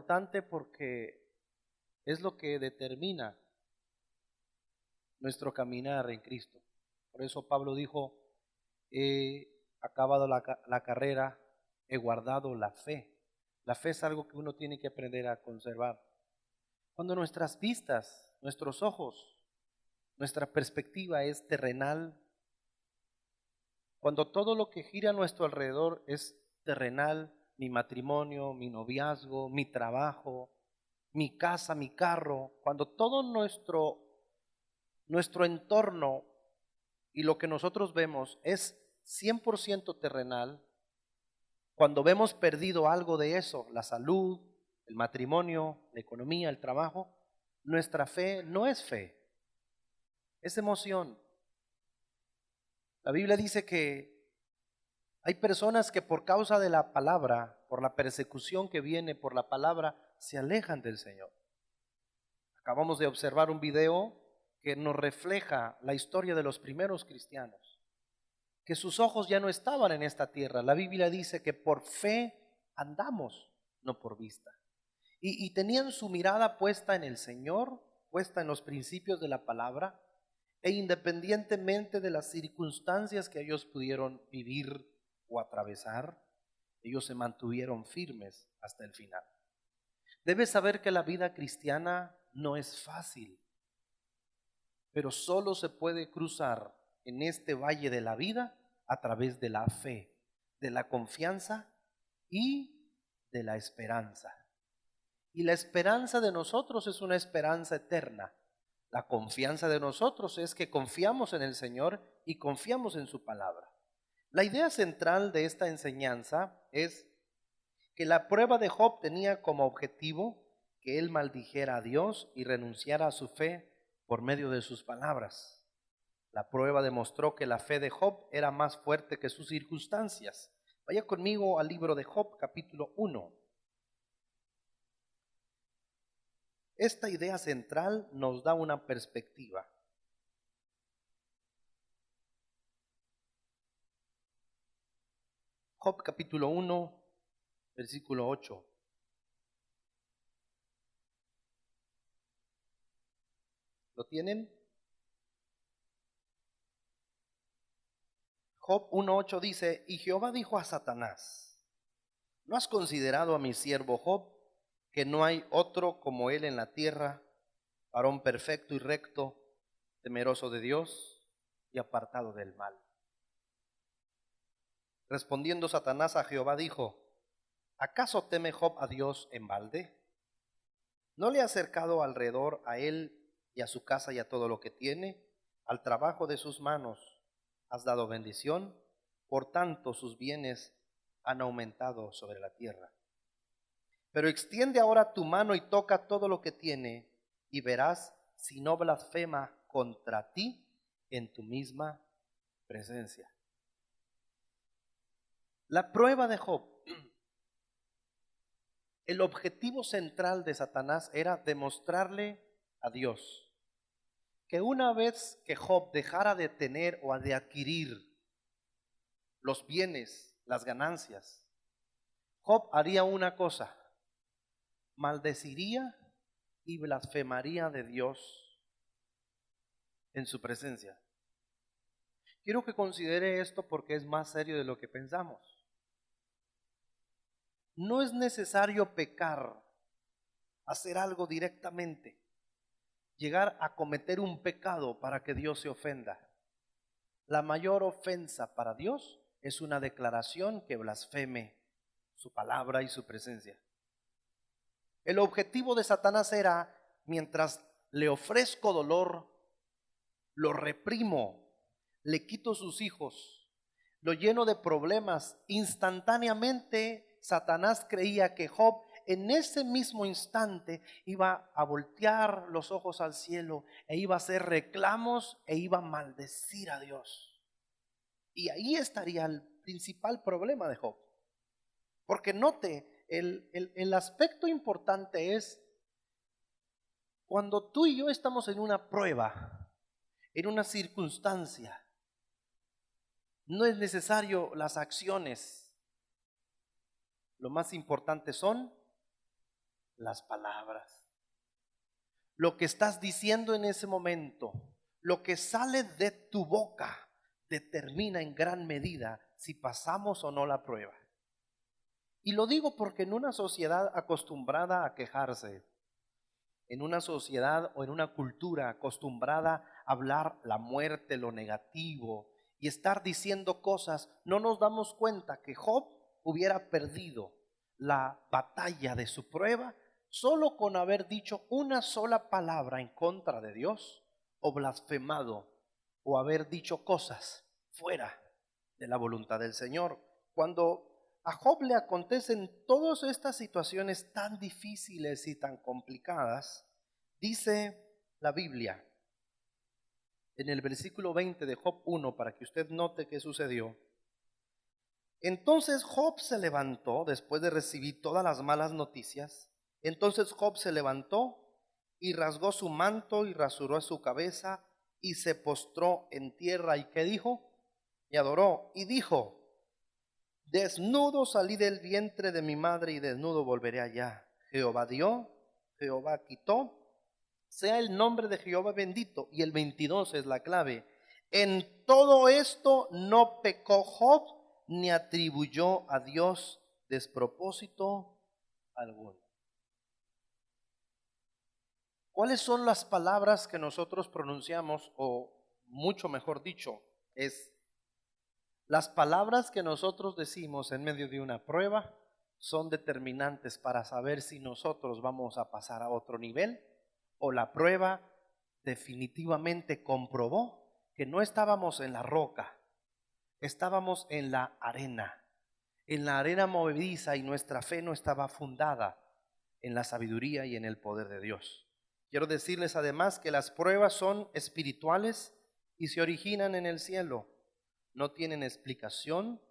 importante porque es lo que determina nuestro caminar en Cristo. Por eso Pablo dijo, he acabado la carrera, he guardado la fe. La fe es algo que uno tiene que aprender a conservar. Cuando nuestras vistas, nuestros ojos, nuestra perspectiva es terrenal, cuando todo lo que gira a nuestro alrededor es terrenal, mi matrimonio, mi noviazgo, mi trabajo, mi casa, mi carro, cuando todo nuestro entorno y lo que nosotros vemos es 100% terrenal, cuando vemos perdido algo de eso, la salud, el matrimonio, la economía, el trabajo, nuestra fe no es fe, es emoción. La Biblia dice que hay personas que por causa de la palabra, por la persecución que viene por la palabra, se alejan del Señor. Acabamos de observar un video que nos refleja la historia de los primeros cristianos, que sus ojos ya no estaban en esta tierra. La Biblia dice que por fe andamos, no por vista. Y tenían su mirada puesta en el Señor, puesta en los principios de la palabra, e independientemente de las circunstancias que ellos pudieron vivir o atravesar, ellos se mantuvieron firmes hasta el final. Debes saber que la vida cristiana no es fácil, pero solo se puede cruzar en este valle de la vida a través de la fe, de la confianza y de la esperanza. Y la esperanza de nosotros es una esperanza eterna. La confianza de nosotros es que confiamos en el Señor y confiamos en su palabra. La idea central de esta enseñanza es que la prueba de Job tenía como objetivo que él maldijera a Dios y renunciara a su fe por medio de sus palabras. La prueba demostró que la fe de Job era más fuerte que sus circunstancias. Vaya conmigo al libro de Job, capítulo 1. Esta idea central nos da una perspectiva. Job capítulo 1, versículo 8. ¿Lo tienen? Job 1:8 dice, y Jehová dijo a Satanás, ¿no has considerado a mi siervo Job, que no hay otro como él en la tierra, varón perfecto y recto, temeroso de Dios y apartado del mal? Respondiendo Satanás a Jehová dijo, ¿acaso teme Job a Dios en balde? ¿No le ha acercado alrededor a él y a su casa y a todo lo que tiene? Al trabajo de sus manos has dado bendición, por tanto sus bienes han aumentado sobre la tierra. Pero extiende ahora tu mano y toca todo lo que tiene, y verás si no blasfema contra ti en tu misma presencia. La prueba de Job, el objetivo central de Satanás era demostrarle a Dios que una vez que Job dejara de tener o de adquirir los bienes, las ganancias, Job haría una cosa: maldeciría y blasfemaría de Dios en su presencia. Quiero que considere esto porque es más serio de lo que pensamos. No es necesario pecar, hacer algo directamente, llegar a cometer un pecado para que Dios se ofenda. La mayor ofensa para Dios es una declaración que blasfeme su palabra y su presencia. El objetivo de Satanás era, mientras le ofrezco dolor, lo reprimo, le quito sus hijos, lo lleno de problemas, instantáneamente Satanás creía que Job en ese mismo instante iba a voltear los ojos al cielo e iba a hacer reclamos e iba a maldecir a Dios. Y ahí estaría el principal problema de Job. Porque note, el aspecto importante es cuando tú y yo estamos en una prueba, en una circunstancia, no es necesario las acciones. Lo más importante son las palabras. Lo que estás diciendo en ese momento, lo que sale de tu boca, determina en gran medida si pasamos o no la prueba. Y lo digo porque en una sociedad acostumbrada a quejarse, en una sociedad o en una cultura acostumbrada a hablar la muerte, lo negativo y estar diciendo cosas, no nos damos cuenta que Job hubiera perdido la batalla de su prueba solo con haber dicho una sola palabra en contra de Dios, o blasfemado, o haber dicho cosas fuera de la voluntad del Señor. Cuando a Job le acontecen todas estas situaciones tan difíciles y tan complicadas, dice la Biblia en el versículo 20 de Job 1, para que usted note qué sucedió. Entonces Job se levantó después de recibir todas las malas noticias. Entonces Job se levantó y rasgó su manto y rasuró su cabeza y se postró en tierra. ¿Y qué dijo? Y adoró y dijo: desnudo salí del vientre de mi madre y desnudo volveré allá. Jehová dio, Jehová quitó, sea el nombre de Jehová bendito. Y el 22 es la clave. En todo esto no pecó Job ni atribuyó a Dios despropósito alguno. ¿Cuáles son las palabras que nosotros pronunciamos? O mucho mejor dicho, es las palabras que nosotros decimos en medio de una prueba son determinantes para saber si nosotros vamos a pasar a otro nivel, o la prueba definitivamente comprobó que no estábamos en la roca, estábamos en la arena movediza, y nuestra fe no estaba fundada en la sabiduría y en el poder de Dios. Quiero decirles además que las pruebas son espirituales y se originan en el cielo. No tienen explicación,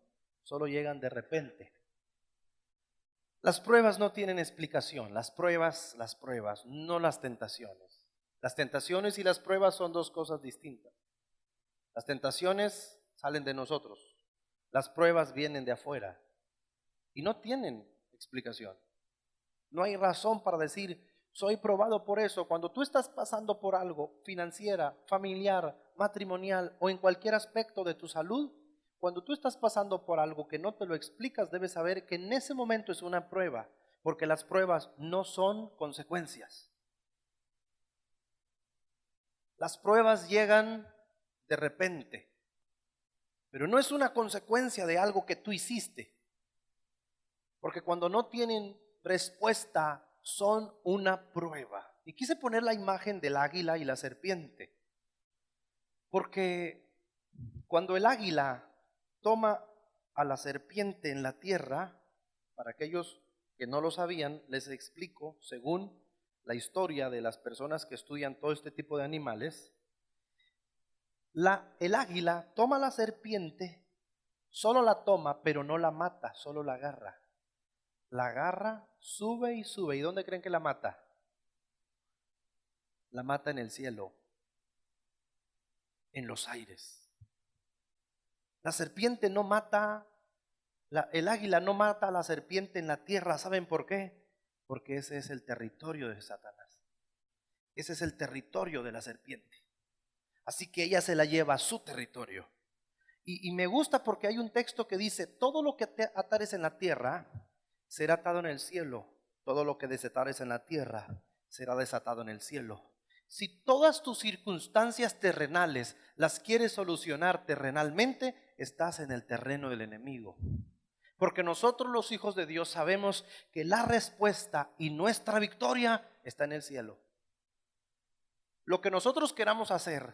solo llegan de repente. Las pruebas no tienen explicación, las pruebas, no las tentaciones. Las tentaciones y las pruebas son dos cosas distintas. Las tentaciones salen de nosotros, las pruebas vienen de afuera y no tienen explicación. No hay razón para decir: soy probado por eso. Cuando tú estás pasando por algo financiera, familiar, matrimonial o en cualquier aspecto de tu salud, cuando tú estás pasando por algo que no te lo explicas, debes saber que en ese momento es una prueba, porque las pruebas no son consecuencias. Las pruebas llegan de repente, pero no es una consecuencia de algo que tú hiciste, porque cuando no tienen respuesta son una prueba. Y quise poner la imagen del águila y la serpiente, porque cuando el águila toma a la serpiente en la tierra, para aquellos que no lo sabían, les explico, según la historia de las personas que estudian todo este tipo de animales, el águila toma a la serpiente, solo la toma, pero no la mata, solo la agarra. La agarra, sube y sube. ¿Y dónde creen que la mata? La mata en el cielo, en los aires. La serpiente no mata, el águila no mata a la serpiente en la tierra. ¿Saben por qué? Porque ese es el territorio de Satanás. Ese es el territorio de la serpiente. Así que ella se la lleva a su territorio. Y me gusta porque hay un texto que dice: todo lo que te atares en la tierra será atado en el cielo, todo lo que desatares en la tierra será desatado en el cielo. Si todas tus circunstancias terrenales las quieres solucionar terrenalmente, estás en el terreno del enemigo. Porque nosotros los hijos de Dios sabemos que la respuesta y nuestra victoria está en el cielo. Lo que nosotros queramos hacer,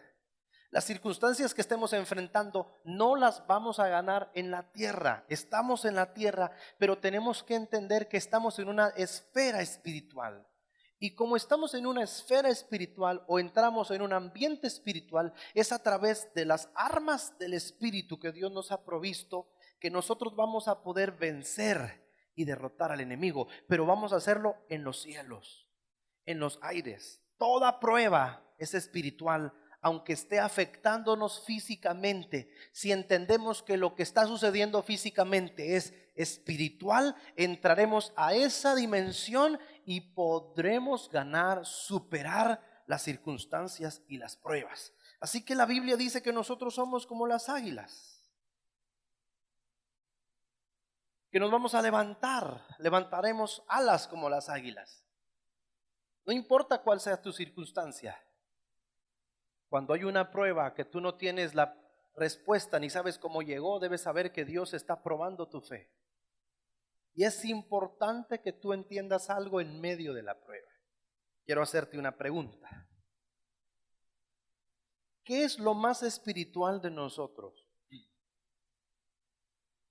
las circunstancias que estemos enfrentando, no las vamos a ganar en la tierra. Estamos en la tierra, pero tenemos que entender que estamos en una esfera espiritual. Y como estamos en una esfera espiritual o entramos en un ambiente espiritual, es a través de las armas del Espíritu que Dios nos ha provisto que nosotros vamos a poder vencer y derrotar al enemigo. Pero vamos a hacerlo en los cielos, en los aires. Toda prueba es espiritual, aunque esté afectándonos físicamente. Si entendemos que lo que está sucediendo físicamente es espiritual, entraremos a esa dimensión y podremos ganar, superar las circunstancias y las pruebas. Así que la Biblia dice que nosotros somos como las águilas, que nos vamos a levantar, levantaremos alas como las águilas. No importa cuál sea tu circunstancia. Cuando hay una prueba que tú no tienes la respuesta ni sabes cómo llegó, debes saber que Dios está probando tu fe. Y es importante que tú entiendas algo en medio de la prueba. Quiero hacerte una pregunta. ¿Qué es lo más espiritual de nosotros?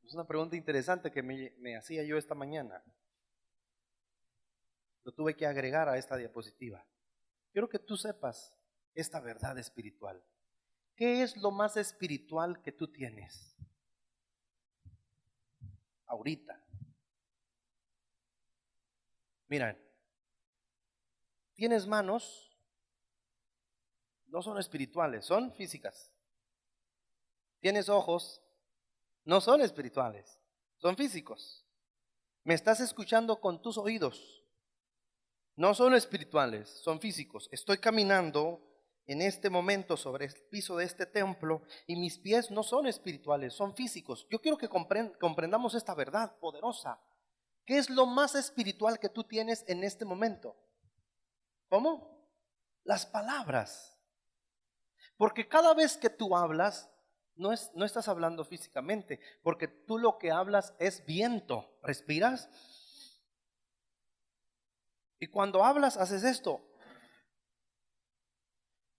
Es una pregunta interesante que me hacía yo esta mañana. Lo tuve que agregar a esta diapositiva. Quiero que tú sepas esta verdad espiritual. ¿Qué es lo más espiritual que tú tienes ahorita? Miren, tienes manos, no son espirituales, son físicas. Tienes ojos, no son espirituales, son físicos. Me estás escuchando con tus oídos, no son espirituales, son físicos. Estoy caminando en este momento sobre el piso de este templo y mis pies no son espirituales, son físicos. Yo quiero que comprendamos esta verdad poderosa. ¿Qué es lo más espiritual que tú tienes en este momento? ¿Cómo? Las palabras. Porque cada vez que tú hablas, no estás hablando físicamente, porque tú lo que hablas es viento. ¿Respiras? Y cuando hablas haces esto.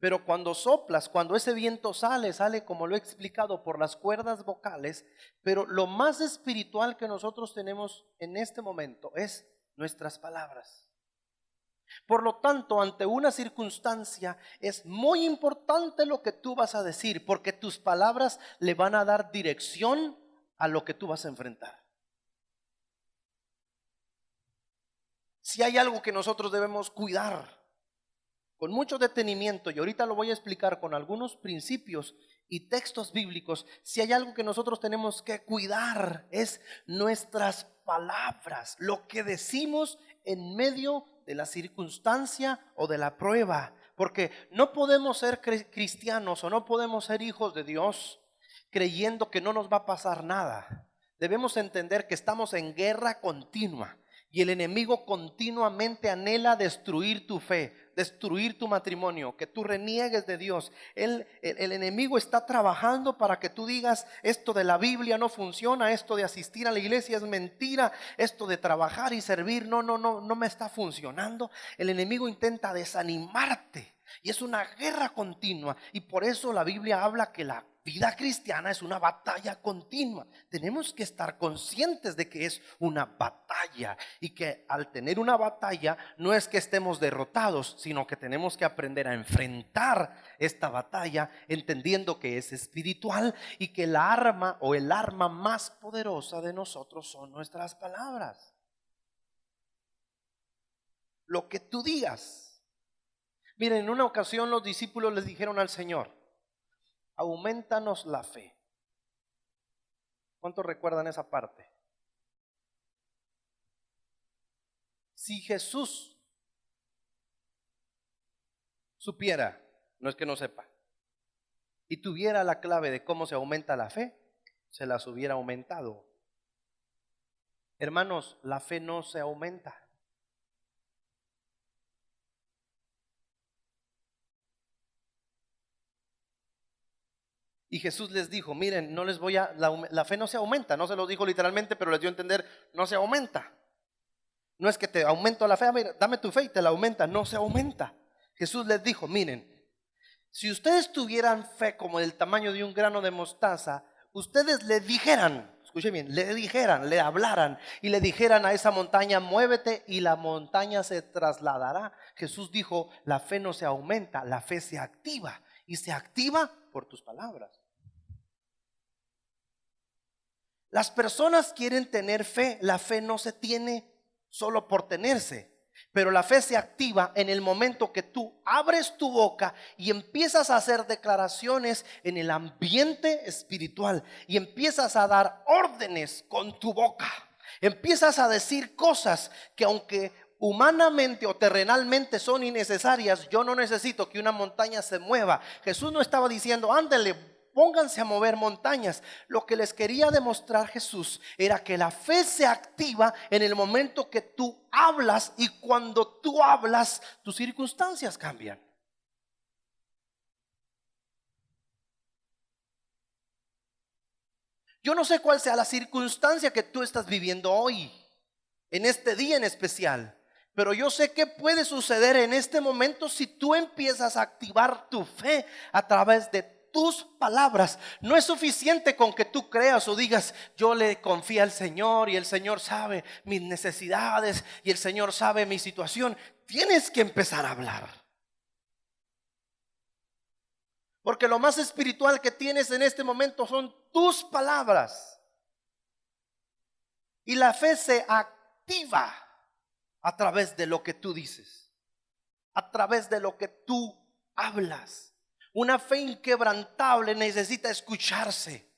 Pero cuando soplas, cuando ese viento sale como lo he explicado por las cuerdas vocales. Pero lo más espiritual que nosotros tenemos en este momento es nuestras palabras. Por lo tanto, ante una circunstancia es muy importante lo que tú vas a decir, porque tus palabras le van a dar dirección a lo que tú vas a enfrentar. Si hay algo que nosotros debemos cuidar con mucho detenimiento, y ahorita lo voy a explicar con algunos principios y textos bíblicos, si hay algo que nosotros tenemos que cuidar es nuestras palabras, lo que decimos en medio de la circunstancia o de la prueba, porque no podemos ser cristianos o no podemos ser hijos de Dios creyendo que no nos va a pasar nada. Debemos entender que estamos en guerra continua y el enemigo continuamente anhela destruir tu fe, destruir tu matrimonio, que tú reniegues de Dios. El enemigo está trabajando para que tú digas: esto de la Biblia no funciona, esto de asistir a la iglesia es mentira, esto de trabajar y servir no me está funcionando. El enemigo intenta desanimarte y es una guerra continua, y por eso la Biblia habla que la vida cristiana es una batalla continua. Tenemos que estar conscientes de que es una batalla y que al tener una batalla no es que estemos derrotados, sino que tenemos que aprender a enfrentar esta batalla entendiendo que es espiritual y que la arma o el arma más poderosa de nosotros son nuestras palabras. Lo que tú digas. Miren, en una ocasión los discípulos les dijeron al Señor: aumentanos la fe. ¿Cuántos recuerdan esa parte? Si Jesús supiera, no es que no sepa, y tuviera la clave de cómo se aumenta la fe, se las hubiera aumentado. Hermanos, la fe no se aumenta. Y Jesús les dijo: miren, no les voy a, la fe no se aumenta. No se lo dijo literalmente, pero les dio a entender: no se aumenta. No es que te aumento la fe, mira, dame tu fe y te la aumenta. No se aumenta. Jesús les dijo: miren, si ustedes tuvieran fe como el tamaño de un grano de mostaza, ustedes le dijeran, escuchen bien, le dijeran, le hablaran y le dijeran a esa montaña: muévete, y la montaña se trasladará. Jesús dijo: la fe no se aumenta, la fe se activa, y se activa por tus palabras. Las personas quieren tener fe. La fe no se tiene solo por tenerse, pero la fe se activa en el momento que tú abres tu boca y empiezas a hacer declaraciones en el ambiente espiritual y empiezas a dar órdenes con tu boca. Empiezas a decir cosas que, aunque humanamente o terrenalmente son innecesarias, yo no necesito que una montaña se mueva. Jesús no estaba diciendo, ándale, pónganse a mover montañas. Lo que les quería demostrar Jesús era que la fe se activa en el momento que tú hablas, y cuando tú hablas, tus circunstancias cambian. Yo no sé cuál sea la circunstancia que tú estás viviendo hoy, en este día en especial, pero yo sé que puede suceder en este momento si tú empiezas a activar tu fe a través de tus palabras. No es suficiente con que tú creas o digas, yo le confío al Señor y el Señor sabe mis necesidades y el Señor sabe mi situación. Tienes que empezar a hablar. Porque lo más espiritual que tienes en este momento son tus palabras. Y la fe se activa a través de lo que tú dices, a través de lo que tú hablas. Una fe inquebrantable necesita escucharse.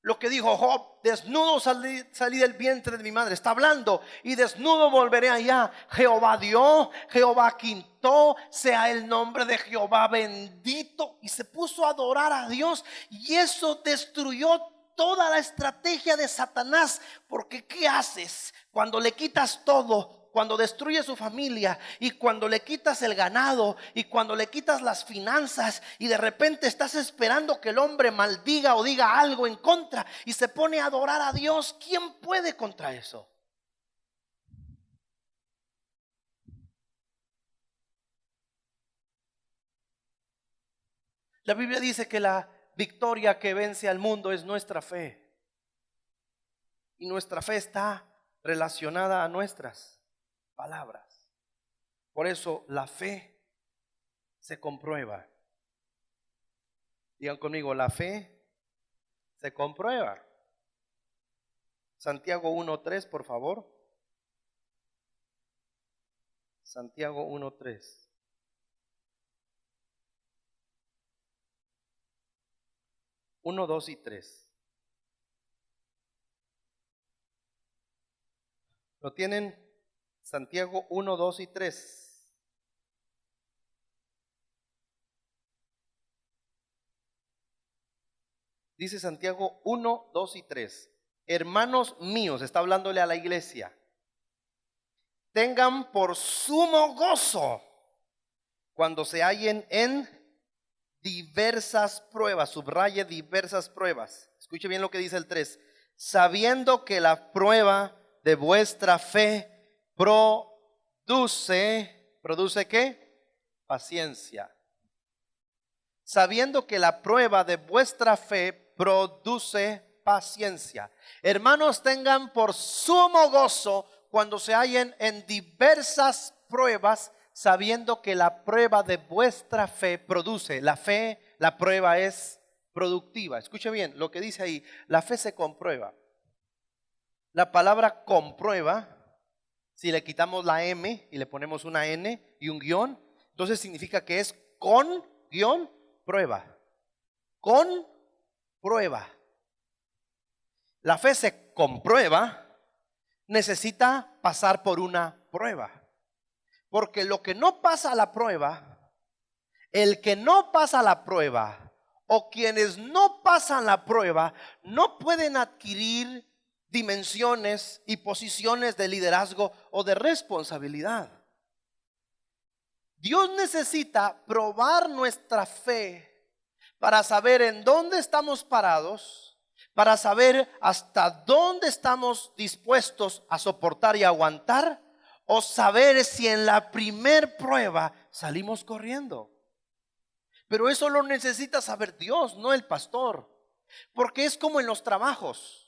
Lo que dijo Job, desnudo salí del vientre de mi madre. Está hablando, y desnudo volveré allá. Jehová dio, Jehová quitó, sea el nombre de Jehová bendito. Y se puso a adorar a Dios, y eso destruyó toda la estrategia de Satanás. Porque ¿qué haces cuando le quitas todo? Cuando destruyes su familia, y cuando le quitas el ganado, y cuando le quitas las finanzas, y de repente estás esperando que el hombre maldiga o diga algo en contra, y se pone a adorar a Dios. ¿Quién puede contra eso? La Biblia dice que la victoria que vence al mundo es nuestra fe, y nuestra fe está relacionada a nuestras palabras. Por eso la fe se comprueba. Digan conmigo, la fe se comprueba. Santiago 1:3, por favor. Santiago 1:3. Uno, 2 y 3. ¿Lo tienen? Santiago 1, 2 y 3. Dice Santiago 1, 2 y 3. Hermanos míos, está hablándole a la iglesia, tengan por sumo gozo cuando se hallen en diversas pruebas. Subraye diversas pruebas. Escuche bien lo que dice el 3. Sabiendo que la prueba de vuestra fe ¿produce qué? Paciencia. Sabiendo que la prueba de vuestra fe produce paciencia. Hermanos, tengan por sumo gozo cuando se hallen en diversas pruebas, sabiendo que la prueba de vuestra fe produce. La fe, la prueba es productiva. Escuche bien lo que dice ahí. La fe se comprueba. La palabra comprueba, si le quitamos la M y le ponemos una N y un guión, entonces significa que es con guión prueba. Con prueba. La fe se comprueba, necesita pasar por una prueba. Porque lo que no pasa a la prueba, el que no pasa la prueba, o quienes no pasan la prueba, no pueden adquirir dimensiones y posiciones de liderazgo o de responsabilidad. Dios necesita probar nuestra fe para saber en dónde estamos parados, para saber hasta dónde estamos dispuestos a soportar y aguantar, o saber si en la primer prueba salimos corriendo. Pero eso lo necesita saber Dios, no el pastor, porque es como en los trabajos.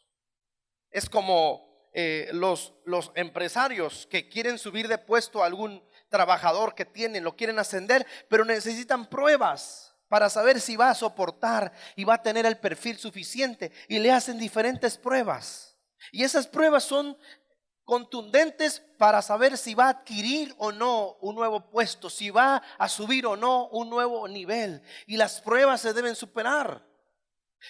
Es como los empresarios que quieren subir de puesto a algún trabajador que tienen, lo quieren ascender, pero necesitan pruebas para saber si va a soportar y va a tener el perfil suficiente, y le hacen diferentes pruebas, y esas pruebas son contundentes para saber si va a adquirir o no un nuevo puesto, si va a subir o no un nuevo nivel, y las pruebas se deben superar.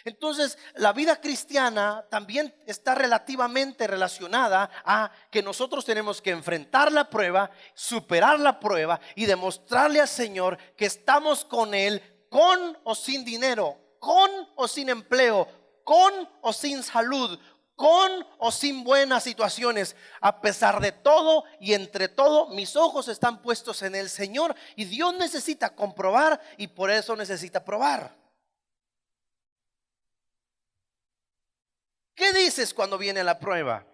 Entonces, la vida cristiana también está relativamente relacionada a que nosotros tenemos que enfrentar la prueba, superar la prueba y demostrarle al Señor que estamos con Él, con o sin dinero, con o sin empleo, con o sin salud, con o sin buenas situaciones. A pesar de todo y entre todo, mis ojos están puestos en el Señor, y Dios necesita comprobar, y por eso necesita probar. ¿Qué dices cuando viene la prueba?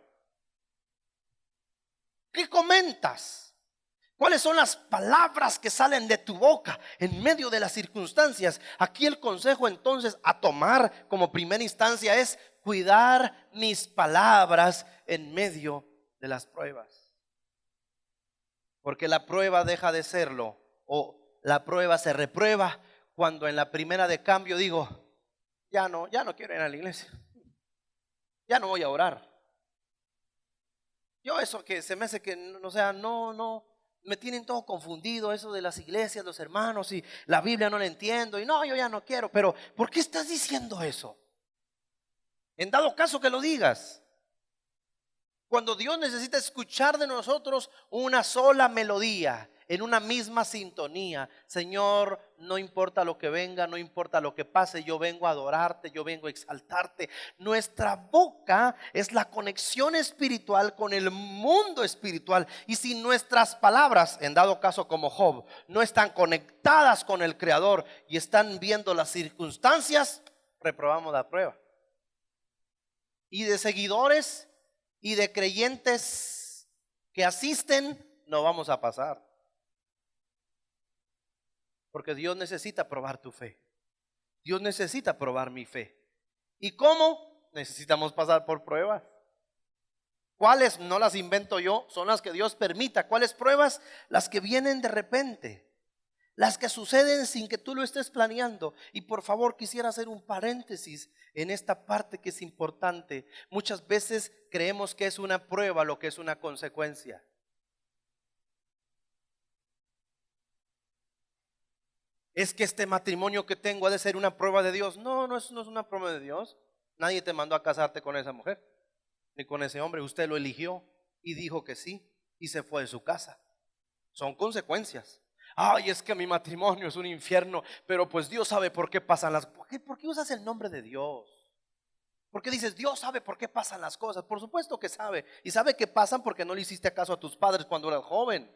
¿Qué comentas? ¿Cuáles son las palabras que salen de tu boca en medio de las circunstancias? Aquí el consejo entonces a tomar como primera instancia es cuidar mis palabras en medio de las pruebas. Porque la prueba deja de serlo, o la prueba se reprueba cuando en la primera de cambio digo, ya no quiero ir a la iglesia. Ya no voy a orar. Yo eso que se me hace que, o sea, no, me tienen todo confundido eso de las iglesias, los hermanos, y la Biblia no la entiendo, y no, yo ya no quiero. Pero ¿por qué estás diciendo eso? En dado caso que lo digas, cuando Dios necesita escuchar de nosotros una sola melodía, en una misma sintonía: Señor, no importa lo que venga, no importa lo que pase, yo vengo a adorarte, yo vengo a exaltarte. Nuestra boca es la conexión espiritual con el mundo espiritual, y si nuestras palabras, en dado caso como Job, no están conectadas con el Creador y están viendo las circunstancias, reprobamos la prueba. Y de seguidores y de creyentes que asisten, no vamos a pasar. Porque Dios necesita probar tu fe. Dios necesita probar mi fe. ¿Y cómo? Necesitamos pasar por pruebas. ¿Cuáles? No las invento yo, son las que Dios permita. ¿Cuáles pruebas? Las que vienen de repente, las que suceden sin que tú lo estés planeando. Y por favor, quisiera hacer un paréntesis en esta parte que es importante. Muchas veces creemos que es una prueba lo que es una consecuencia. Es que este matrimonio que tengo ha de ser una prueba de Dios. No es una prueba de Dios. Nadie te mandó a casarte con esa mujer, ni con ese hombre. Usted lo eligió y dijo que sí, y se fue de su casa. Son consecuencias. Ay, es que mi matrimonio es un infierno, pero pues Dios sabe por qué pasan las cosas. ¿Por qué usas el nombre de Dios? ¿Por qué dices Dios sabe por qué pasan las cosas? Por supuesto que sabe. Y sabe que pasan porque no le hiciste caso a tus padres cuando eras joven.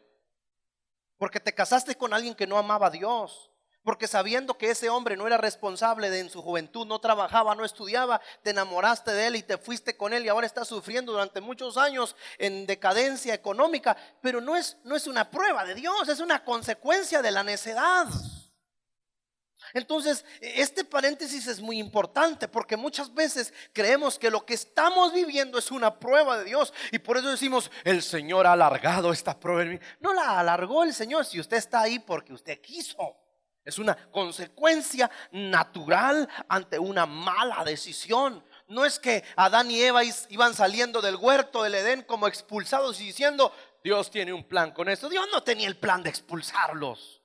Porque te casaste con alguien que no amaba a Dios. Porque sabiendo que ese hombre no era responsable de en su juventud, no trabajaba, no estudiaba, te enamoraste de él y te fuiste con él, y ahora estás sufriendo durante muchos años en decadencia económica. Pero no es una prueba de Dios, es una consecuencia de la necedad. Entonces, este paréntesis es muy importante, porque muchas veces creemos que lo que estamos viviendo es una prueba de Dios, y por eso decimos: el Señor ha alargado esta prueba en mí. No la alargó el Señor, si usted está ahí porque usted quiso. Es una consecuencia natural ante una mala decisión. No es que Adán y Eva iban saliendo del huerto del Edén como expulsados y diciendo: Dios tiene un plan con esto. Dios no tenía el plan de expulsarlos.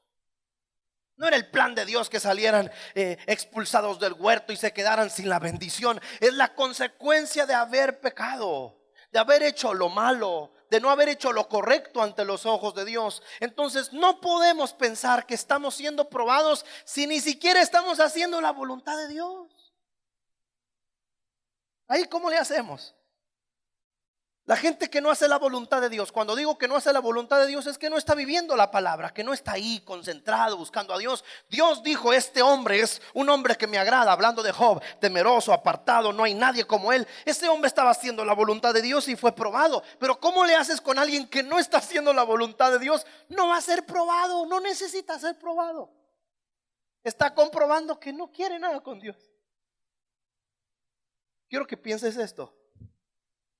No era el plan de Dios que salieran expulsados del huerto y se quedaran sin la bendición. Es la consecuencia de haber pecado, de haber hecho lo malo, de no haber hecho lo correcto ante los ojos de Dios. Entonces no podemos pensar que estamos siendo probados si ni siquiera estamos haciendo la voluntad de Dios. Ahí, ¿cómo le hacemos? La gente que no hace la voluntad de Dios, cuando digo que no hace la voluntad de Dios, es que no está viviendo la palabra, que no está ahí concentrado buscando a Dios. Dios dijo: este hombre es un hombre que me agrada, hablando de Job, temeroso, apartado, no hay nadie como él. Este hombre estaba haciendo la voluntad de Dios y fue probado. Pero ¿cómo le haces con alguien que no está haciendo la voluntad de Dios? No va a ser probado, no necesita ser probado. Está comprobando que no quiere nada con Dios. Quiero que pienses esto.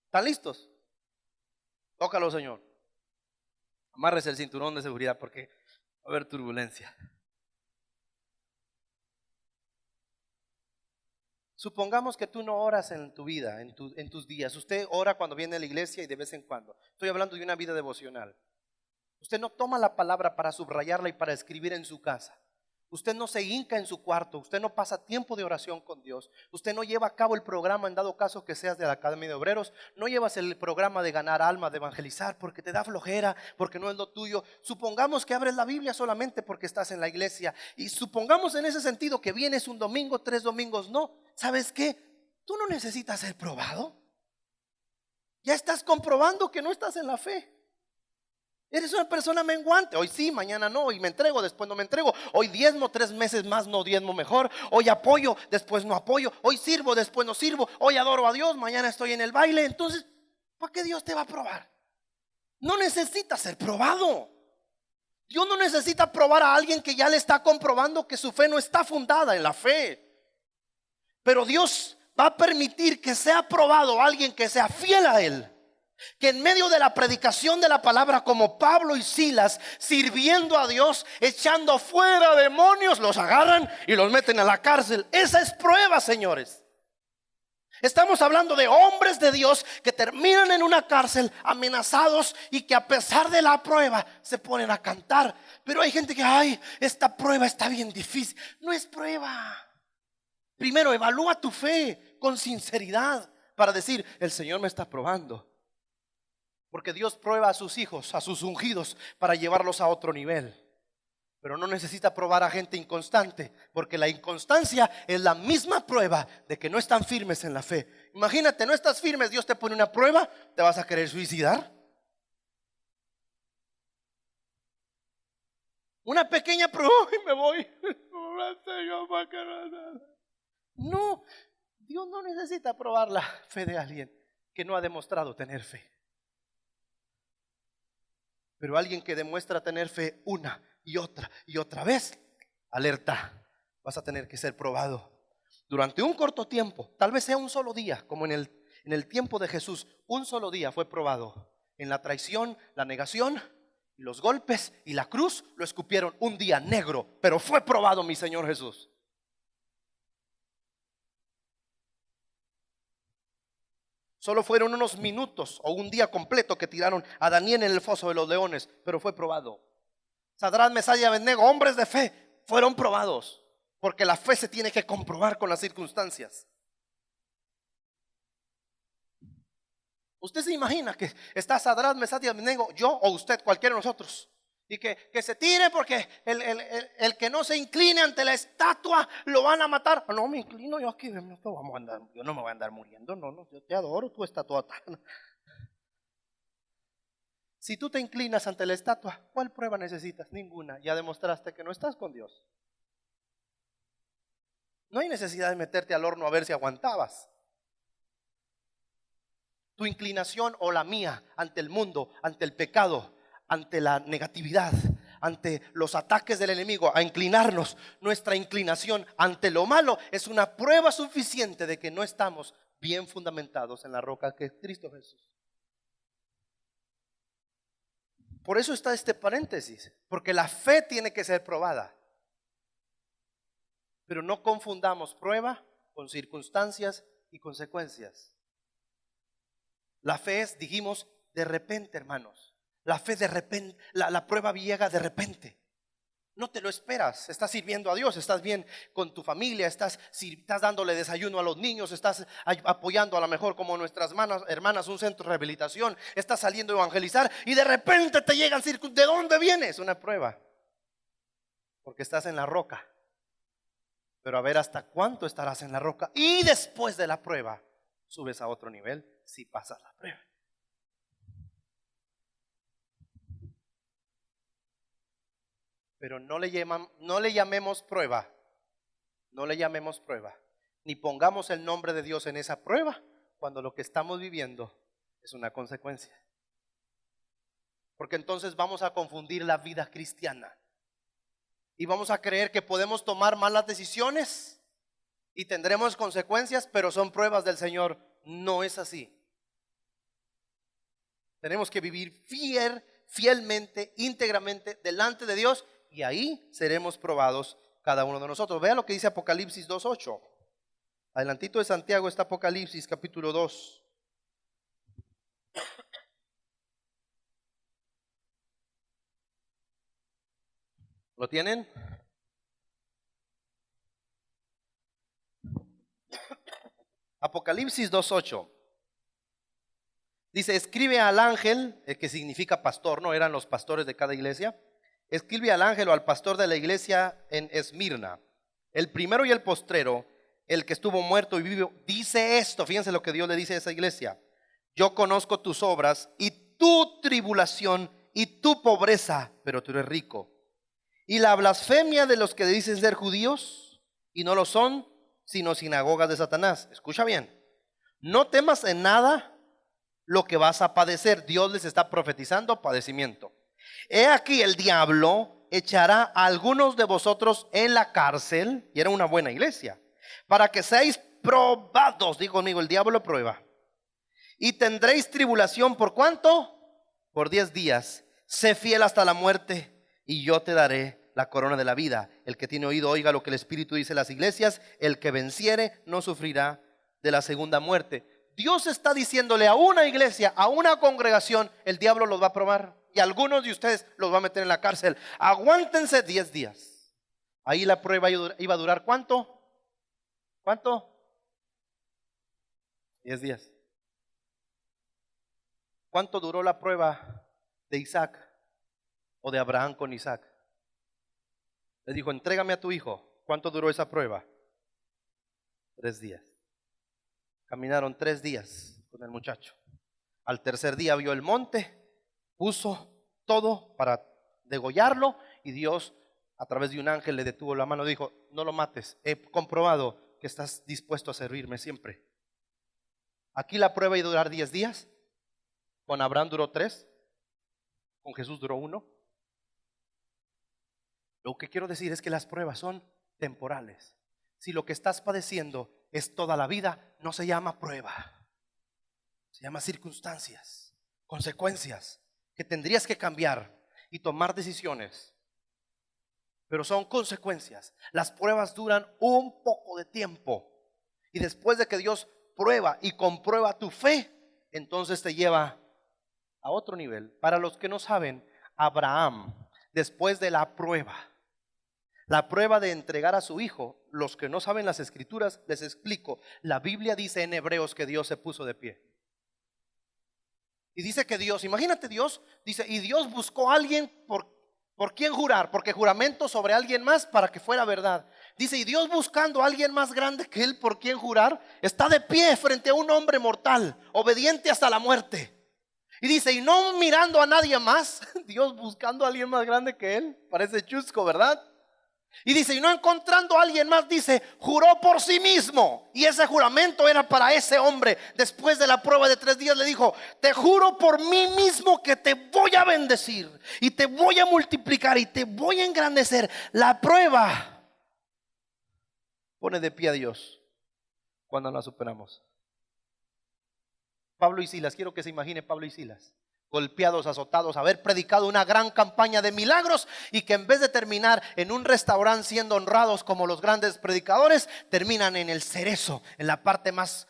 ¿Están listos? Tócalo, Señor. Amárrese el cinturón de seguridad porque va a haber turbulencia. Supongamos que tú no oras en tu vida, en tus días. Usted ora cuando viene a la iglesia y de vez en cuando. Estoy hablando de una vida devocional. Usted no toma la palabra para subrayarla y para escribir en su casa. Usted no se hinca en su cuarto, usted no pasa tiempo de oración con Dios, usted no lleva a cabo el programa, en dado caso que seas de la Academia de Obreros, no llevas el programa de ganar almas, de evangelizar, porque te da flojera, porque no es lo tuyo. Supongamos que abres la Biblia solamente porque estás en la iglesia, y supongamos en ese sentido que vienes un domingo, 3 domingos, no. ¿Sabes qué? Tú no necesitas ser probado. Ya estás comprobando que no estás en la fe. Eres una persona menguante. Hoy sí, mañana no. Hoy me entrego, después no me entrego. Hoy diezmo, 3 meses más no diezmo mejor. Hoy apoyo, después no apoyo. Hoy sirvo, después no sirvo. Hoy adoro a Dios, mañana estoy en el baile. Entonces, ¿para qué Dios te va a probar? No necesitas ser probado. Dios no necesita probar a alguien que ya le está comprobando que su fe no está fundada en la fe. Pero Dios va a permitir que sea probado a alguien que sea fiel a Él, que en medio de la predicación de la palabra, como Pablo y Silas, sirviendo a Dios, echando fuera demonios, los agarran y los meten a la cárcel. Esa es prueba, señores. Estamos hablando de hombres de Dios que terminan en una cárcel amenazados y que a pesar de la prueba se ponen a cantar. Pero hay gente que, ay, esta prueba está bien difícil. No es prueba. Primero evalúa tu fe con sinceridad para decir, el Señor me está probando. Porque Dios prueba a sus hijos, a sus ungidos, para llevarlos a otro nivel. Pero no necesita probar a gente inconstante, porque la inconstancia es la misma prueba de que no están firmes en la fe. Imagínate, no estás firme, Dios te pone una prueba, ¿te vas a querer suicidar? Una pequeña prueba y me voy. No, Dios no necesita probar la fe de alguien que no ha demostrado tener fe. Pero alguien que demuestra tener fe una y otra vez, alerta, vas a tener que ser probado durante un corto tiempo. Tal vez sea un solo día, como en el tiempo de Jesús. Un solo día fue probado. En la traición, la negación, los golpes y la cruz lo escupieron un día negro. Pero fue probado mi Señor Jesús. Solo fueron unos minutos o un día completo que tiraron a Daniel en el foso de los leones, pero fue probado. Sadrach, Mesach y Abednego, hombres de fe, fueron probados, porque la fe se tiene que comprobar con las circunstancias. Usted se imagina que está Sadrach, Mesach y Abednego, yo o usted, cualquiera de nosotros, y que se tire porque el que no se incline ante la estatua lo van a matar. No me inclino yo aquí, yo no me voy a andar muriendo. No, yo te adoro, tu estatua. Si tú te inclinas ante la estatua, ¿cuál prueba necesitas? Ninguna. Ya demostraste que no estás con Dios. No hay necesidad de meterte al horno a ver si aguantabas. Tu inclinación o la mía ante el mundo, ante el pecado, ante la negatividad, ante los ataques del enemigo, a inclinarnos, nuestra inclinación ante lo malo es una prueba suficiente de que no estamos bien fundamentados en la roca que es Cristo Jesús. Por eso está este paréntesis, porque la fe tiene que ser probada. Pero no confundamos prueba con circunstancias y consecuencias. La fe es, dijimos, de repente, hermanos. La fe de repente, la prueba llega de repente. No te lo esperas. Estás sirviendo a Dios, estás bien con tu familia, estás dándole desayuno a los niños, estás apoyando a lo mejor como nuestras hermanas un centro de rehabilitación, estás saliendo a evangelizar y de repente te llegan circunstancias. ¿De dónde vienes? Una prueba. Porque estás en la roca. Pero a ver hasta cuánto estarás en la roca. Y después de la prueba subes a otro nivel si pasas la prueba. Pero no le llamemos prueba. No le llamemos prueba. Ni pongamos el nombre de Dios en esa prueba cuando lo que estamos viviendo es una consecuencia. Porque entonces vamos a confundir la vida cristiana. Y vamos a creer que podemos tomar malas decisiones y tendremos consecuencias, pero son pruebas del Señor. No es así. Tenemos que vivir fielmente, íntegramente delante de Dios, y ahí seremos probados cada uno de nosotros. Vea lo que dice Apocalipsis 2:8. Adelantito de Santiago está Apocalipsis capítulo 2. ¿Lo tienen? Apocalipsis 2:8. Dice, escribe al ángel, que significa pastor, no eran los pastores de cada iglesia. Escribe al ángel o al pastor de la iglesia en Esmirna, el primero y el postrero, el que estuvo muerto y vivo, dice esto. Fíjense lo que Dios le dice a esa iglesia: yo conozco tus obras y tu tribulación y tu pobreza, pero tú eres rico. Y la blasfemia de los que dicen ser judíos y no lo son, sino sinagogas de Satanás. Escucha bien, no temas en nada lo que vas a padecer. Dios les está profetizando padecimiento. He aquí, el diablo echará a algunos de vosotros en la cárcel, y era una buena iglesia, para que seáis probados. Digo conmigo, el diablo prueba. Y tendréis tribulación, ¿por cuánto? Por 10 días. Sé fiel hasta la muerte, y yo te daré la corona de la vida. El que tiene oído, oiga lo que el Espíritu dice a las iglesias. El que venciere no sufrirá de la segunda muerte. Dios está diciéndole a una iglesia, a una congregación, el diablo los va a probar, y algunos de ustedes los va a meter en la cárcel. Aguántense 10 días. Ahí la prueba iba a durar ¿cuánto? ¿Cuánto? 10 días. ¿Cuánto duró la prueba de Isaac o de Abraham con Isaac? Le dijo, entrégame a tu hijo. ¿Cuánto duró esa prueba? 3 días. Caminaron 3 días con el muchacho. Al tercer día vio el monte, puso todo para degollarlo, y Dios a través de un ángel le detuvo la mano y dijo, no lo mates, he comprobado que estás dispuesto a servirme siempre. Aquí la prueba iba a durar 10 días. Con Abraham duró 3, con Jesús duró 1. Lo que quiero decir es que las pruebas son temporales. Si lo que estás padeciendo es toda la vida, no se llama prueba, se llama circunstancias, consecuencias que tendrías que cambiar y tomar decisiones, pero son consecuencias. Las pruebas duran un poco de tiempo, y después de que Dios prueba y comprueba tu fe, entonces te lleva a otro nivel. Para los que no saben, Abraham, después de la prueba de entregar a su hijo, los que no saben las escrituras, les explico. La Biblia dice en Hebreos que Dios se puso de pie. Y dice que Dios, imagínate, Dios dice, y Dios buscó a alguien por quien jurar, porque juramento sobre alguien más para que fuera verdad. Dice, y Dios buscando a alguien más grande que él por quien jurar, está de pie frente a un hombre mortal, obediente hasta la muerte. Y dice, y no mirando a nadie más, Dios buscando a alguien más grande que él. Parece chusco, ¿verdad? Y dice, y no encontrando a alguien más, dice, juró por sí mismo. Y ese juramento era para ese hombre. Después de la prueba de 3 días le dijo, te juro por mí mismo que te voy a bendecir y te voy a multiplicar y te voy a engrandecer. La prueba pone de pie a Dios cuando la superamos. Pablo y Silas, quiero que se imagine Pablo y Silas, golpeados, azotados, haber predicado una gran campaña de milagros, y que en vez de terminar en un restaurante siendo honrados como los grandes predicadores, terminan en el cerezo, en la parte más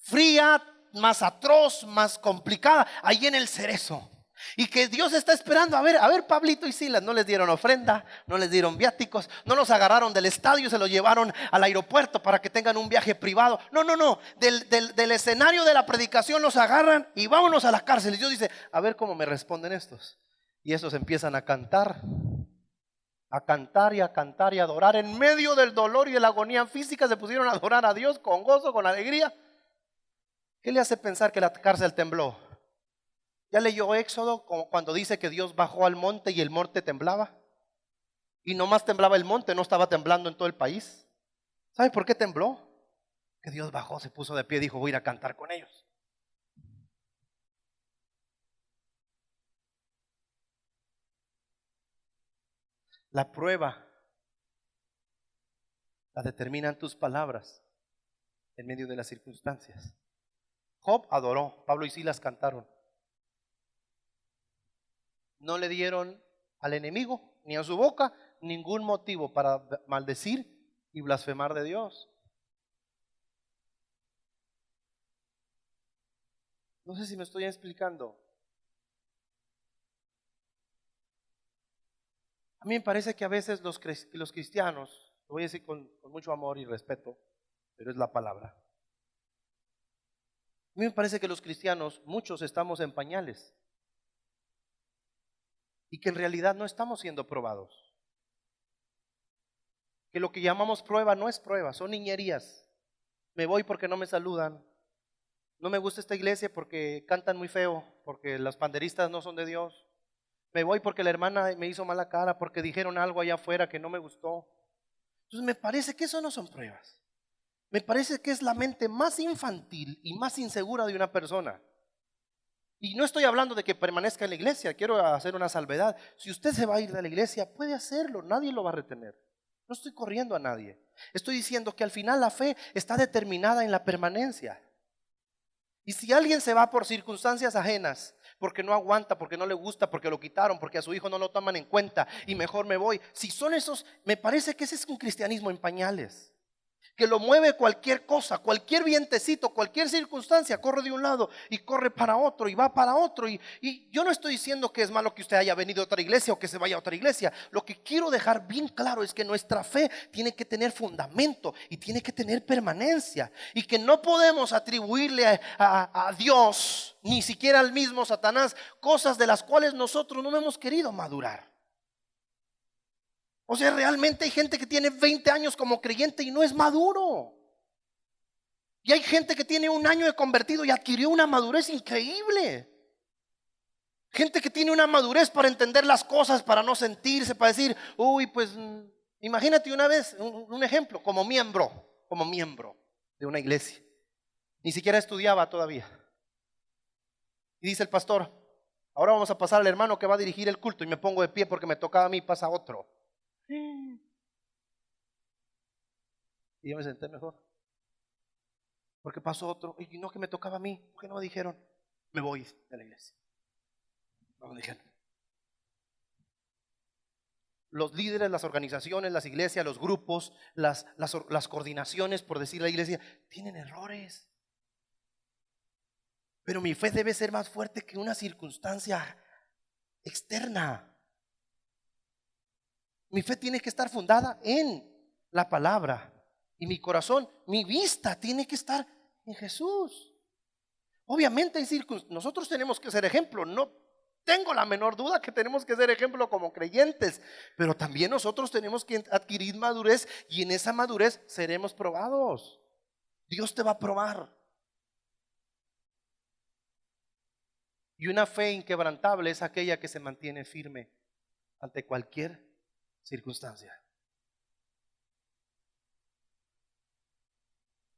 fría, más atroz, más complicada, ahí en el cerezo. Y que Dios está esperando, a ver, Pablito y Silas, no les dieron ofrenda, no les dieron viáticos, no los agarraron del estadio, se los llevaron al aeropuerto para que tengan un viaje privado. No, del escenario de la predicación los agarran y vámonos a la cárcel. Y Dios dice, a ver cómo me responden estos. Y estos empiezan a cantar y a cantar y a adorar. En medio del dolor y de la agonía física se pusieron a adorar a Dios con gozo, con alegría. ¿Qué le hace pensar que la cárcel tembló? ¿Ya leyó Éxodo cuando dice que Dios bajó al monte y el monte temblaba? Y nomás temblaba el monte, no estaba temblando en todo el país. ¿Sabe por qué tembló? Que Dios bajó, se puso de pie y dijo, voy a ir a cantar con ellos. La prueba la determinan tus palabras en medio de las circunstancias. Job adoró, Pablo y Silas cantaron. No le dieron al enemigo ni a su boca ningún motivo para maldecir y blasfemar de Dios. No sé si me estoy explicando. A mí me parece que a veces los cristianos, lo voy a decir con mucho amor y respeto, pero es la palabra, A mí me parece que los cristianos, muchos estamos en pañales y que en realidad no estamos siendo probados. Que lo que llamamos prueba no es prueba, son niñerías. Me voy porque no me saludan. No me gusta esta iglesia porque cantan muy feo, porque los panderistas no son de Dios. Me voy porque la hermana me hizo mala cara, porque dijeron algo allá afuera que no me gustó. Entonces me parece que eso no son pruebas. Me parece que es la mente más infantil y más insegura de una persona. Y no estoy hablando de que permanezca en la iglesia, quiero hacer una salvedad. Si usted se va a ir de la iglesia, puede hacerlo, nadie lo va a retener. No estoy corriendo a nadie. Estoy diciendo que al final la fe está determinada en la permanencia. Y si alguien se va por circunstancias ajenas, porque no aguanta, porque no le gusta, porque lo quitaron, porque a su hijo no lo toman en cuenta y mejor me voy, si son esos, me parece que ese es un cristianismo en pañales, que lo mueve cualquier cosa, cualquier vientecito, cualquier circunstancia, corre de un lado y corre para otro y va para otro. Y yo no estoy diciendo que es malo que usted haya venido a otra iglesia o que se vaya a otra iglesia. Lo que quiero dejar bien claro es que nuestra fe tiene que tener fundamento y tiene que tener permanencia. Y que no podemos atribuirle a Dios, ni siquiera al mismo Satanás, cosas de las cuales nosotros no hemos querido madurar. O sea, realmente hay gente que tiene 20 años como creyente y no es maduro. Y hay gente que tiene 1 año de convertido y adquirió una madurez increíble. Gente que tiene una madurez para entender las cosas, para no sentirse, para decir, uy, pues imagínate una vez, un ejemplo, como miembro de una iglesia. Ni siquiera estudiaba todavía. Y dice el pastor, ahora vamos a pasar al hermano que va a dirigir el culto, y me pongo de pie porque me tocaba a mí, pasa otro. Y yo me senté mejor, porque pasó otro. Y no, que me tocaba a mí. ¿Por qué no me dijeron? Me voy de la iglesia. No me dijeron. Los líderes, las organizaciones, las iglesias, los grupos, las coordinaciones, por decir la iglesia, tienen errores. Pero mi fe debe ser más fuerte que una circunstancia externa. Mi fe tiene que estar fundada en la palabra. Y mi corazón, mi vista tiene que estar en Jesús. Obviamente nosotros tenemos que ser ejemplo. No tengo la menor duda que tenemos que ser ejemplo como creyentes. Pero también nosotros tenemos que adquirir madurez. Y en esa madurez seremos probados. Dios te va a probar. Y una fe inquebrantable es aquella que se mantiene firme ante cualquier circunstancia.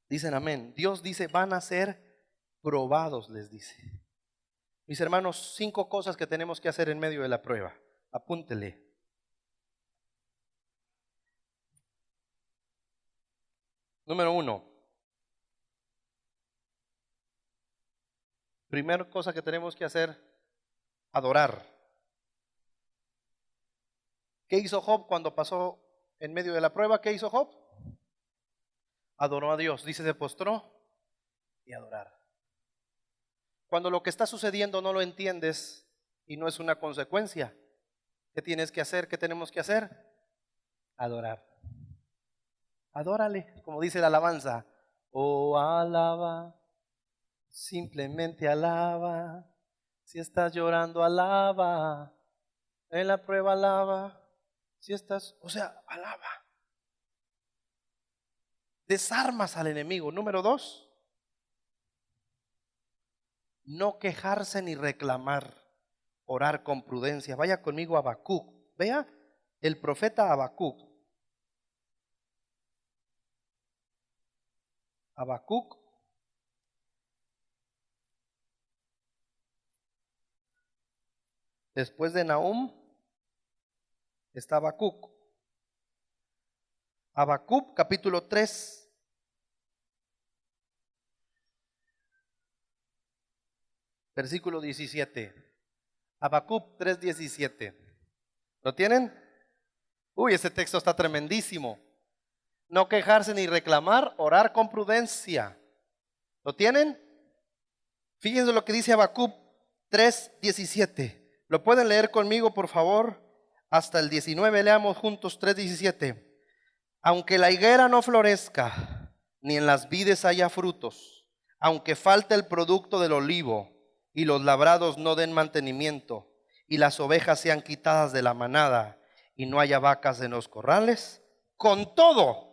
Dicen amén. Dios dice, van a ser probados, les dice. Mis hermanos, 5 cosas que tenemos que hacer en medio de la prueba. Apúntele. Número 1. Primera cosa que tenemos que hacer, adorar. ¿Qué hizo Job cuando pasó en medio de la prueba? ¿Qué hizo Job? Adoró a Dios. Dice, se postró y adorar. Cuando lo que está sucediendo no lo entiendes y no es una consecuencia, ¿qué tienes que hacer? ¿Qué tenemos que hacer? Adorar. Adórale, como dice la alabanza. Oh, alaba, simplemente alaba. Si estás llorando, alaba. En la prueba, alaba. Si estás, alaba. Desarmas al enemigo. Número 2, no quejarse ni reclamar, orar con prudencia. Vaya conmigo a Habacuc. Vea el profeta Habacuc. Habacuc. Después de Nahum está Habacuc. Habacuc capítulo 3. Versículo 17. Habacuc 3:17. ¿Lo tienen? Uy, ese texto está tremendísimo. No quejarse ni reclamar, orar con prudencia. ¿Lo tienen? Fíjense lo que dice Habacuc 3:17. ¿Lo pueden leer conmigo, por favor? Hasta el 19, leamos juntos 3:17. Aunque la higuera no florezca, ni en las vides haya frutos, aunque falte el producto del olivo y los labrados no den mantenimiento y las ovejas sean quitadas de la manada y no haya vacas en los corrales, con todo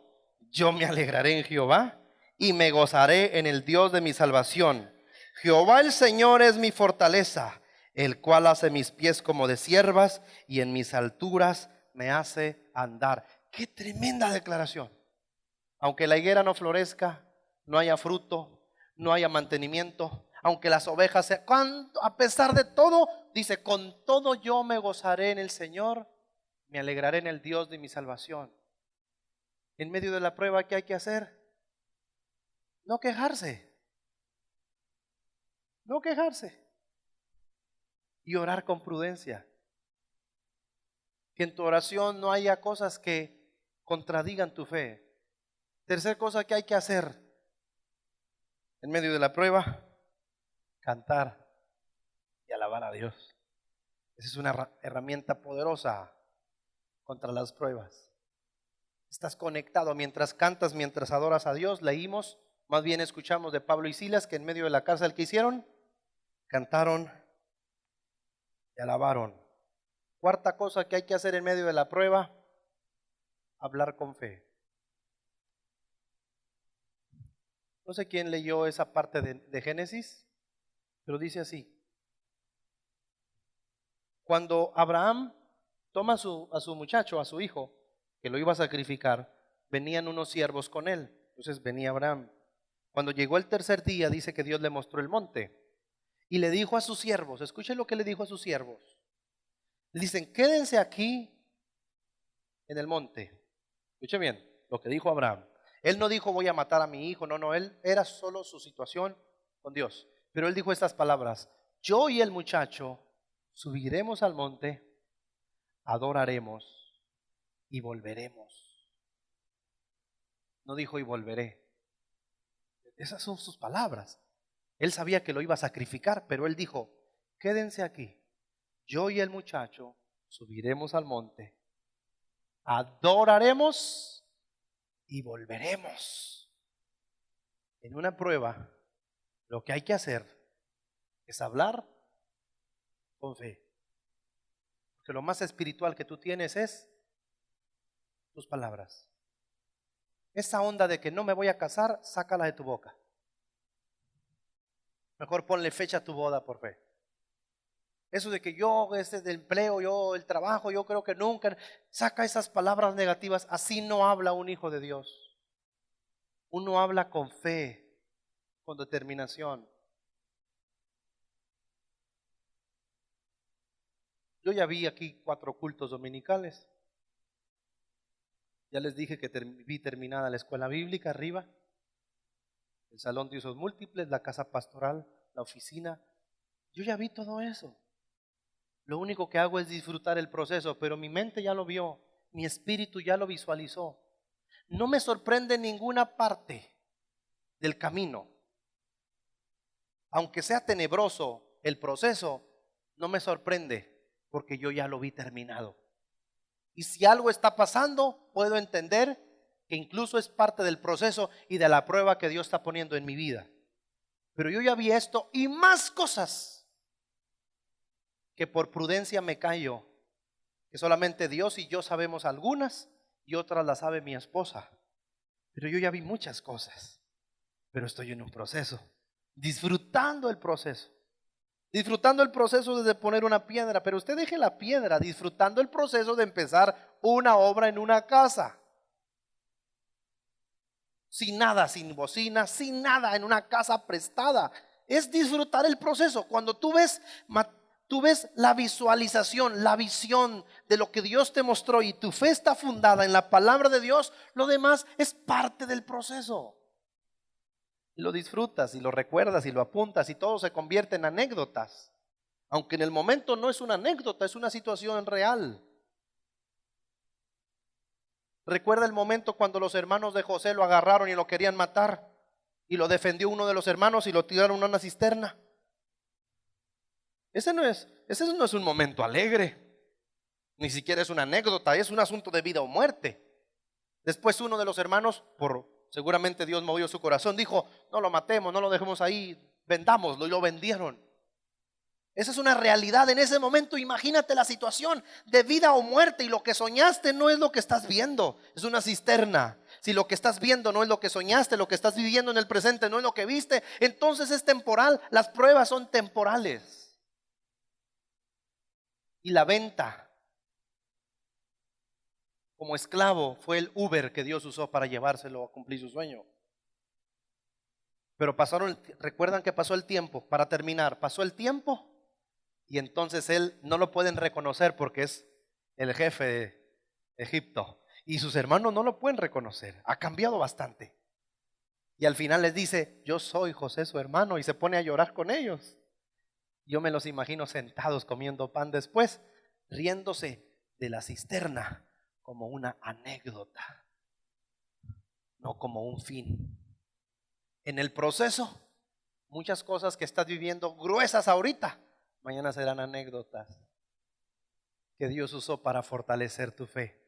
yo me alegraré en Jehová y me gozaré en el Dios de mi salvación. Jehová el Señor es mi fortaleza, el cual hace mis pies como de ciervas y en mis alturas me hace andar. Qué tremenda declaración. Aunque la higuera no florezca, no haya fruto, no haya mantenimiento, aunque las ovejas sean, a pesar de todo, dice, con todo yo me gozaré en el Señor, me alegraré en el Dios de mi salvación. En medio de la prueba, ¿qué hay que hacer? No quejarse. No quejarse. Y orar con prudencia. Que en tu oración no haya cosas que contradigan tu fe. Tercer cosa que hay que hacer en medio de la prueba, cantar y alabar a Dios. Esa es una herramienta poderosa contra las pruebas. Estás conectado mientras cantas, mientras adoras a Dios. Leímos, más bien escuchamos de Pablo y Silas que en medio de la cárcel, ¿qué hicieron? Cantaron y alabaron. Cuarta cosa que hay que hacer en medio de la prueba, hablar con fe. No sé quién leyó esa parte de Génesis, pero dice así. Cuando Abraham toma a su muchacho, a su hijo, que lo iba a sacrificar, venían unos siervos con él. Entonces venía Abraham. Cuando llegó el tercer día, dice que Dios le mostró el monte. Y le dijo a sus siervos, escuchen lo que le dijo a sus siervos. Le dicen, quédense aquí en el monte. Escuchen bien lo que dijo Abraham. Él no dijo voy a matar a mi hijo, no, él era solo su situación con Dios. Pero él dijo estas palabras, yo y el muchacho subiremos al monte, adoraremos y volveremos. No dijo y volveré. Esas son sus palabras. Él sabía que lo iba a sacrificar, pero él dijo, quédense aquí, yo y el muchacho subiremos al monte, adoraremos y volveremos. En una prueba, lo que hay que hacer es hablar con fe. Porque lo más espiritual que tú tienes es tus palabras. Esa onda de que no me voy a casar, sácala de tu boca. Mejor ponle fecha a tu boda por fe. Eso de que yo, ese del empleo, yo, el trabajo, yo creo que nunca. Saca esas palabras negativas. Así no habla un hijo de Dios. Uno habla con fe, con determinación. Yo ya vi aquí 4 cultos dominicales. Ya les dije que vi terminada la escuela bíblica arriba, el salón de usos múltiples, la casa pastoral, la oficina. Yo ya vi todo eso. Lo único que hago es disfrutar el proceso, pero mi mente ya lo vio, mi espíritu ya lo visualizó. No me sorprende ninguna parte del camino. Aunque sea tenebroso el proceso, no me sorprende porque yo ya lo vi terminado. Y si algo está pasando, puedo entender que incluso es parte del proceso y de la prueba que Dios está poniendo en mi vida. Pero yo ya vi esto y más cosas que por prudencia me callo, que solamente Dios y yo sabemos algunas y otras las sabe mi esposa. Pero yo ya vi muchas cosas, pero estoy en un proceso, disfrutando el proceso. Disfrutando el proceso de poner una piedra, pero usted deje la piedra, disfrutando el proceso de empezar una obra en una casa. Sin nada, sin bocina, sin nada, en una casa prestada. Es disfrutar el proceso. Cuando tú ves la visualización, la visión de lo que Dios te mostró y tu fe está fundada en la palabra de Dios, lo demás es parte del proceso. Y lo disfrutas y lo recuerdas y lo apuntas y todo se convierte en anécdotas. Aunque en el momento no es una anécdota, es una situación real. Recuerda el momento cuando los hermanos de José lo agarraron y lo querían matar y lo defendió uno de los hermanos y lo tiraron a una cisterna. Ese no es un momento alegre, ni siquiera es una anécdota, es un asunto de vida o muerte. Después uno de los hermanos, por Seguramente Dios movió su corazón, dijo, no lo matemos, no lo dejemos ahí, vendámoslo, y lo vendieron. Esa es una realidad en ese momento. Imagínate la situación de vida o muerte, y lo que soñaste no es lo que estás viendo, es una cisterna. Si lo que estás viendo no es lo que soñaste, lo que estás viviendo en el presente no es lo que viste, entonces es temporal. Las pruebas son temporales. Y la venta como esclavo fue el Uber que Dios usó para llevárselo a cumplir su sueño. Pero recuerdan que pasó el tiempo. Para terminar, pasó el tiempo, y entonces él no lo pueden reconocer porque es el jefe de Egipto, y sus hermanos no lo pueden reconocer. Ha cambiado bastante. Y al final les dice, yo soy José su hermano, y se pone a llorar con ellos. Yo me los imagino sentados comiendo pan después, riéndose de la cisterna como una anécdota, no como un fin. En el proceso, muchas cosas que estás viviendo gruesas ahorita, mañana serán anécdotas que Dios usó para fortalecer tu fe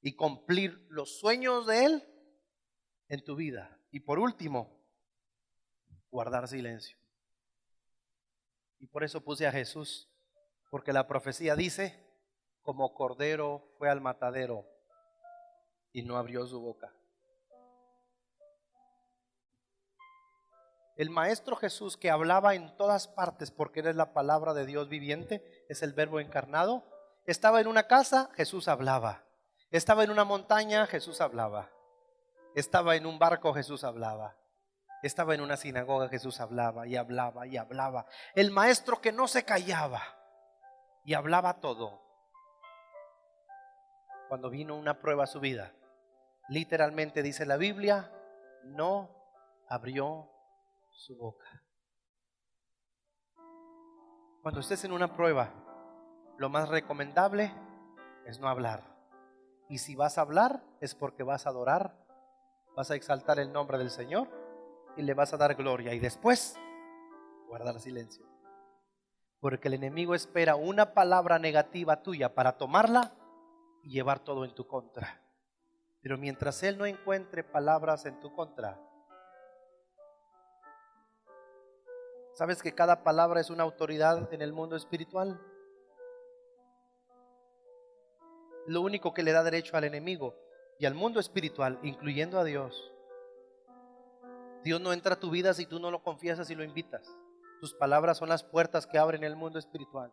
y cumplir los sueños de Él en tu vida. Y por último, guardar silencio. Y por eso puse a Jesús, porque la profecía dice, como cordero fue al matadero y no abrió su boca. El Maestro Jesús, que hablaba en todas partes porque Él es la palabra de Dios viviente, es el Verbo encarnado. Estaba en una casa, Jesús hablaba. Estaba en una montaña, Jesús hablaba. Estaba en un barco, Jesús hablaba. Estaba en una sinagoga, Jesús hablaba y hablaba y hablaba. El Maestro que no se callaba y hablaba todo. Cuando vino una prueba a su vida, literalmente dice la Biblia, no abrió su boca. Cuando estés en una prueba, lo más recomendable es no hablar. Y si vas a hablar es porque vas a adorar, vas a exaltar el nombre del Señor y le vas a dar gloria. Y después guardar silencio, porque el enemigo espera una palabra negativa tuya para tomarla y llevar todo en tu contra. Pero mientras él no encuentre palabras en tu contra, ¿sabes que cada palabra es una autoridad en el mundo espiritual? Lo único que le da derecho al enemigo y al mundo espiritual, incluyendo a Dios. Dios no entra a tu vida si tú no lo confiesas y lo invitas. Tus palabras son las puertas que abren el mundo espiritual.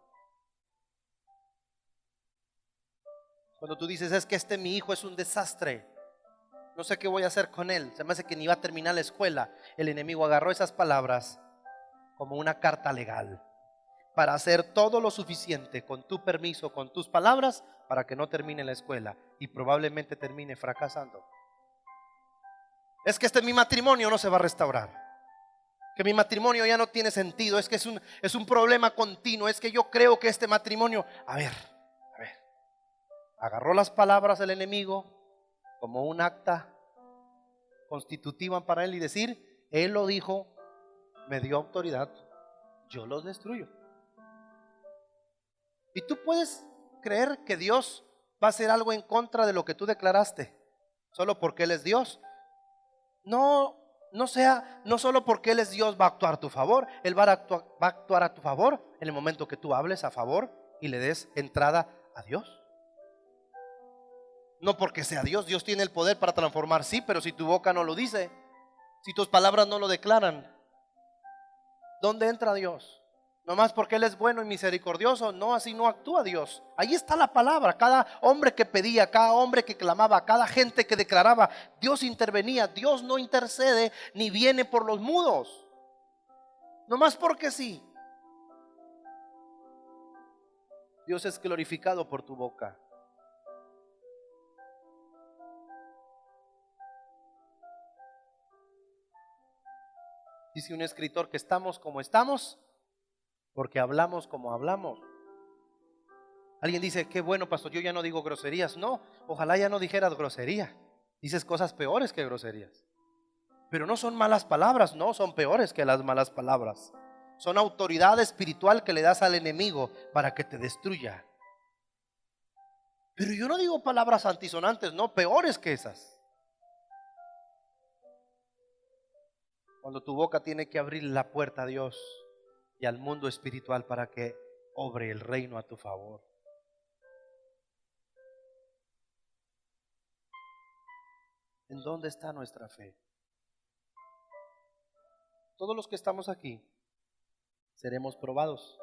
Cuando tú dices, es que mi hijo es un desastre, no sé qué voy a hacer con él, se me hace que ni va a terminar la escuela, el enemigo agarró esas palabras como una carta legal para hacer todo lo suficiente con tu permiso, con tus palabras, para que no termine la escuela y probablemente termine fracasando. Es que mi matrimonio no se va a restaurar, que mi matrimonio ya no tiene sentido, es que es un problema continuo, es que yo creo que este matrimonio, a ver, agarró las palabras del enemigo como un acta constitutiva para él y decir, él lo dijo, me dio autoridad, yo los destruyo. Y tú puedes creer que Dios va a hacer algo en contra de lo que tú declaraste, solo porque Él es Dios. No solo porque Él es Dios va a actuar a tu favor. Él va a actuar a tu favor en el momento que tú hables a favor y le des entrada a Dios. No porque sea Dios, Dios tiene el poder para transformar, sí, pero si tu boca no lo dice, si tus palabras no lo declaran, ¿dónde entra Dios? Nomás porque Él es bueno y misericordioso. No, así no actúa Dios. Ahí está la palabra. Cada hombre que pedía, cada hombre que clamaba, cada gente que declaraba, Dios intervenía. Dios no intercede ni viene por los mudos, nomás porque sí. Dios es glorificado por tu boca. Dice un escritor que estamos como estamos porque hablamos como hablamos. Alguien dice, qué bueno, pastor, yo ya no digo groserías. No, ojalá ya no dijeras grosería. Dices cosas peores que groserías. Pero no son malas palabras, no, son peores que las malas palabras. Son autoridad espiritual que le das al enemigo para que te destruya. Pero yo no digo palabras antisonantes, no, peores que esas. Cuando tu boca tiene que abrir la puerta a Dios y al mundo espiritual para que obre el reino a tu favor. ¿En dónde está nuestra fe? Todos los que estamos aquí seremos probados.